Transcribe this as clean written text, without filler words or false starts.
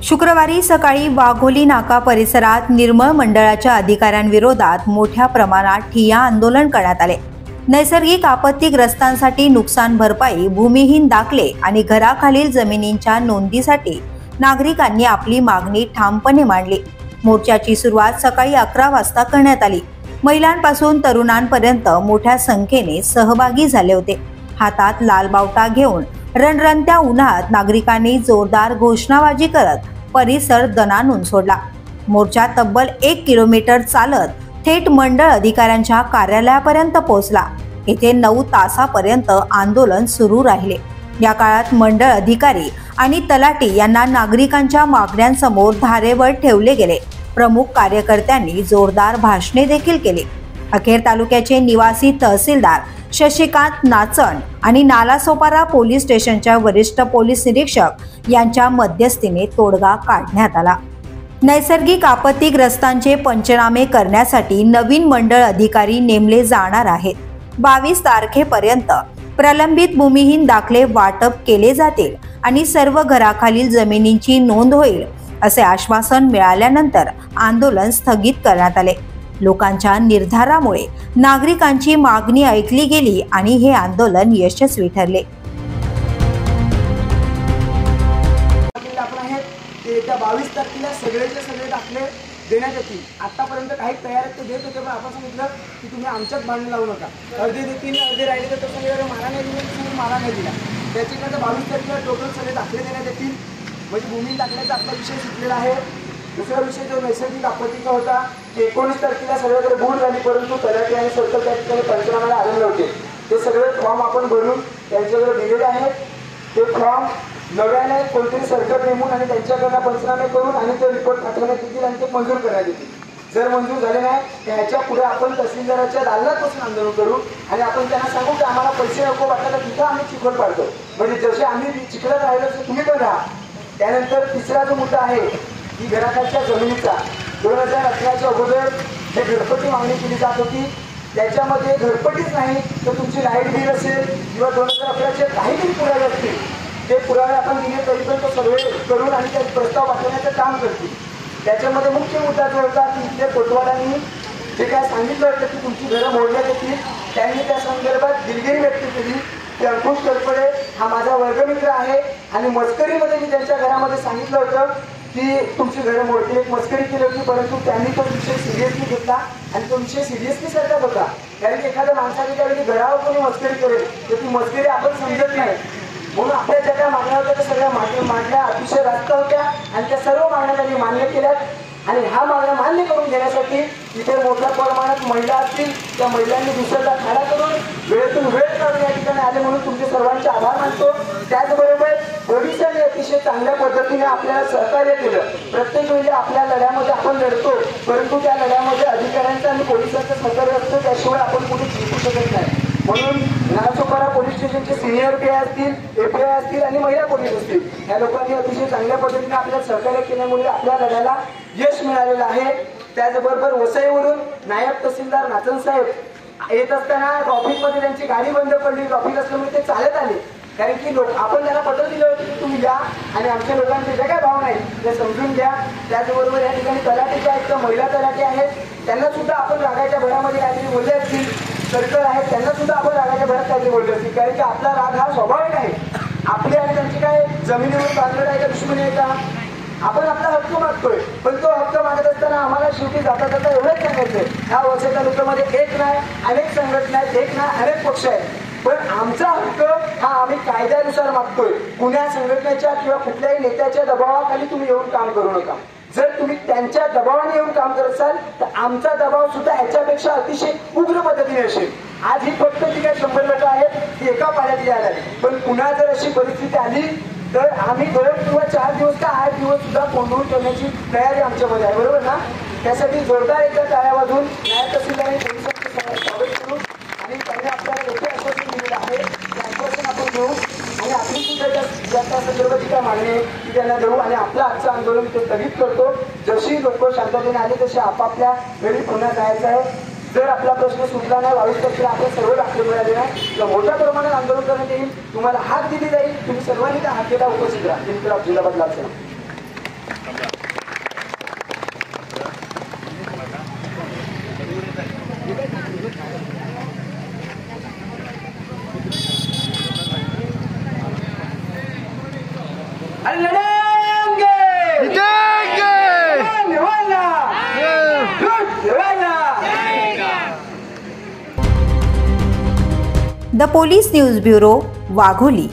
शुक्रवारी सकाळी वाघोली नाका परिसरात निर्मळ मंडळाच्या अधिकाऱ्यांविरोधात मोठ्या प्रमाणात ठिय्या आंदोलन करण्यात आले। नैसर्गिक आपत्तीग्रस्तांसाठी नुकसान भरपाई, भूमिहीन दाखले आणि घराखालील जमिनींच्या नोंदीसाठी नागरिकांनी आपली मागणी ठामपणे मांडली। मोर्चाची सुरुवात सकाळी 11 वाजता करण्यात आली। महिलांपासून तरुणांपर्यंत मोठ्या संख्येने सहभागी झाले होते। हातात लाल बावटा घेऊन रणरणत्या उन्हात नागरिकांनी जोरदार घोषणाबाजी करत परिसर दणाणून सोडला। मोर्चा तब्बल 1 किलोमीटर चालत थेट मंडळ अधिकाऱ्यांच्या कार्यालयापर्यंत पोहोचला। येथे 9 तासापर्यंत आंदोलन सुरू राहिले। या काळात मंडळ अधिकारी आणि तलाठी यांना नागरिकांच्या मागण्यांसमोर धारेवर ठेवले गेले। प्रमुख कार्यकर्त्यांनी जोरदार भाषणे देखील केली। अखेर तालुक्याचे निवासी तहसीलदार शशिकांत नाचण आणि नालासोपारा पोलीस स्टेशनच्या वरिष्ठ पोलीस निरीक्षक यांच्या मध्यस्थीने तोडगा काढण्यात आला। नैसर्गिक आपत्तीग्रस्तांचे पंचनामे करण्यासाठी नवीन मंडळ अधिकारी नेमले जाणार आहेत। 22 तारखेपर्यंत प्रलंबित भूमिहीन दाखले वाटप केले जातील आणि सर्व घराखालील जमिनींची नोंद होईल असे आश्वासन मिळाल्यानंतर आंदोलन स्थगित करण्यात आले। लोकांच्या निर्धारामुळे नागरिकांची मागणी ऐकली गेली आणि हे आंदोलन यशस्वी ठरले। येत्या 22 तारखेला सगळेचे सगळे दाखले देण्यात येतील। आतापर्यंत काही तयार आहेत ते देत होते, पण आपण सांगितलं की तुम्ही आमच्यात भांडण लावू नका। अर्धे देतील, अर्धे राहिले तर सगळे मला नाही दिले, तर मला नाही दिला। त्याच्यानंतर 22 तारखेला टोटल सगळे दाखले देण्यात येतील। म्हणजे भूमी दाखल्याचा आपला विषय सुटलेला आहे। दुसरा विषय जो नैसर्गिक आपत्तीचा होता, 19 तारखेला सगळ्याकडे बोर्ड झाली, परंतु तलाठी आणि सर्कल त्या ठिकाणी पंचनाम्याला आलेले होते। ते सगळे फॉर्म आपण भरून त्यांच्याकडे दिलेले आहेत। ते फॉर्म नव्याने कोणतरी सरकार नेमून आणि त्यांच्याकडनं पंचनामे करून आणि ते रिपोर्ट पाठवण्यात येतील आणि ते मंजूर करण्यात येतील। जर मंजूर झाले नाही त्याच्या पुढे आपण तहसीलदाराच्या दालनापासून आंदोलन करू आणि आपण त्यांना सांगू की आम्हाला पैसे नको वाटतात, तिथं आम्ही चिखल पाडतो। म्हणजे जसे आम्ही चिखलात राहिलो तसे तुम्ही पण राहा। त्यानंतर तिसरा जो मुद्दा आहे की घराखालच्या जमिनीचा 2018च्या अगोदर जे घरपट्टी मागणी केली जात होती, त्याच्यामध्ये घरपट्टीच नाही तर तुमची लाईट बिल असेल किंवा 2011चे काहीतरी पुरावे असतील, ते पुरावे आपण दिले तरी पण तो सर्वे करून आणि त्या प्रस्ताव पाठवण्याचं काम करतील। त्याच्यामध्ये मुख्य मुद्दा जो होता की इथल्या कोतवालांनी जे काय सांगितलं होतं की तुमची घरं मोडण्यात येतील, त्यांनी त्या संदर्भात दिलगिरी व्यक्त केली की अंकुश करपडे हा माझा वर्गमित्र आहे आणि मस्करीमध्ये मी त्यांच्या घरामध्ये सांगितलं होतं की तुमची घरं मोडतील, एक मस्करी केली होती, परंतु त्यांनी तो विषय सिरियसली घेतला आणि तो विषय सिरियसली सरकार होता। कारण की एखाद्या माणसाने ज्यावेळी घरावर कोणी मस्करी करेल तर ती मस्करी आपण समजत नाही। म्हणून आपल्या ज्या काही मागण्या होत्या त्या सगळ्या मागण्या अतिशय रास्त होत्या आणि त्या सर्व मागण्या त्यांनी मान्य केल्यात। आणि ह्या मागण्या मान्य करून घेण्यासाठी तिथे मोठ्या प्रमाणात महिला असतील, त्या महिलांनी दुसऱ्याचा खाडा करून वेळेतून वेळ काढून या ठिकाणी आले, म्हणून तुमचे सर्वांचे आभार मानतो। त्याचबरोबर पोलिसांनी अतिशय चांगल्या पद्धतीने आपल्याला सहकार्य केलं। प्रत्येक वेळी आपल्या लढ्यामध्ये आपण लढतो, परंतु त्या लढ्यामध्ये अधिकाऱ्यांचा आणि पोलिसांचं सहकार्य असतं, त्याशिवाय आपण कुठे जिंकू शकत नाही। म्हणून नालासोपारा पोलीस स्टेशनचे सिनियर पीआय असतील, एपीआय असतील आणि महिला पोलीस असतील, या लोकांनी अतिशय चांगल्या पद्धतीने आपल्याला सहकार्य केल्यामुळे आपल्या लढ्याला यश मिळालेलं आहे। त्याचबरोबर वसईवरून नायब तहसीलदार नाचण साहेब येत असताना ट्रॉफिकमध्ये त्यांची गाडी बंद पडली, ट्रॉफिक असल्यामुळे ते चालत आले। कारण की आपण त्यांना पत्र दिलं होतं की तुम्ही या आणि आमच्या लोकांचे जे काय भाव नाही ते समजून घ्या। त्याचबरोबर या ठिकाणी तलाठीच्या आहेत, महिला तलाठी आहेत, त्यांना सुद्धा आपण रागाच्या भरामध्ये काहीतरी बोलले असतील, सरकार आहेत त्यांना सुद्धा आपण रागाच्या भरात काहीतरी बोलले असतील। कारण की आपला राग हा स्वाभाविक आहे। आपली आणि त्यांची काय जमिनीवर बांधलेलं आहे का, दुश्मनी आहे का? आपण आपला हक्क मागतोय, पण तो हक्क मागत असताना आम्हाला शेवटी जाता जाता एवढंच सांगायचंय, ह्या वसई तालुक्यामध्ये एक नाही अनेक संघटना आहेत, एक नाही अनेक पक्ष आहेत, पण आमचा हक्क हा आम्ही कायद्यानुसार मागतोय। कुण्या संघटनेच्या किंवा कुठल्याही नेत्याच्या दबावाखाली तुम्ही येऊन काम करू नका। जर तुम्ही त्यांच्या दबावाने येऊन काम करत असाल तर आमचा दबाव सुद्धा ह्याच्यापेक्षा अतिशय उग्र पद्धतीने असेल। आज ही फक्त जी काही 100 लोक आहेत ती एका पाण्यातली आल्या, पण पुन्हा जर अशी परिस्थिती आली तर आम्ही 2 किंवा 4 दिवस का 8 दिवस सुद्धा कोंडून ठेवण्याची तयारी आमच्यामध्ये आहे, बरोबर ना? त्यासाठी जोरदार एकदा टाळ्या वाजवून नायब तहसीलदार आणि पोलिसांचं स्वागत करू आणि त्यांनी आपल्याला योग्य आश्वासन दिलेलं आहे, ते आश्वासन आपण घेऊ आणि आपली सुद्धा त्या संदर्भाची काय मागणी आहे ती त्यांना देऊ आणि आपलं आजचं आंदोलन इथे स्थगित करतो। जशी लोक शांततेने आले तसे आपापल्या घरी पुन्हा जायचं आहे। जर आपला प्रश्न सुटला नाही, 22 तारखेला आपल्याला सर्व दाखले मिळाले नाही तर मोठ्या प्रमाणात आंदोलन करण्यात येईल, तुम्हाला हाक दिली जाईल, तुम्ही सर्वांनी त्या हाकेला उपस्थित राहा। जिंकला जिल्हा बदलाचा the police news bureau, Wagholi.